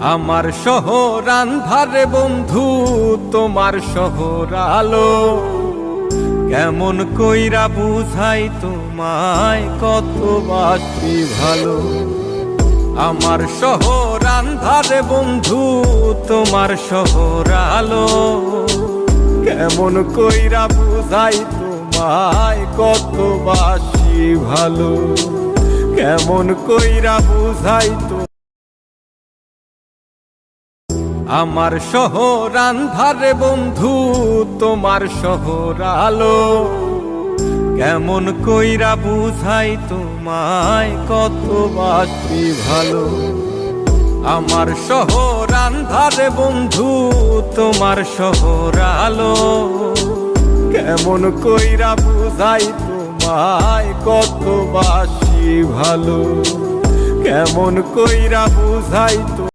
আমার শহর আন্ধারে বন্ধু, তোমার শহর আলো। কেমন কইরা বুঝাই তোমায়, কত বাসি ভালো। আমার শহর আন্ধারে বন্ধু, তোমার শহর আলো। কেমন কইরা বুঝাই তোমায়, কত বাসি ভালো। কেমন কইরা বুঝাই তো। আমার শহর আন্ধারে বন্ধু, তোমার শহর আলো। কেমন কইরা বুঝাই তোমায়, কত বাসি ভালো। আমার শহর আন্ধারে বন্ধু, তোমার শহর আলো। কেমন কইরা বুঝাই তোমায়, কত বাসি ভালো। কেমন কইরা বুঝাই তো।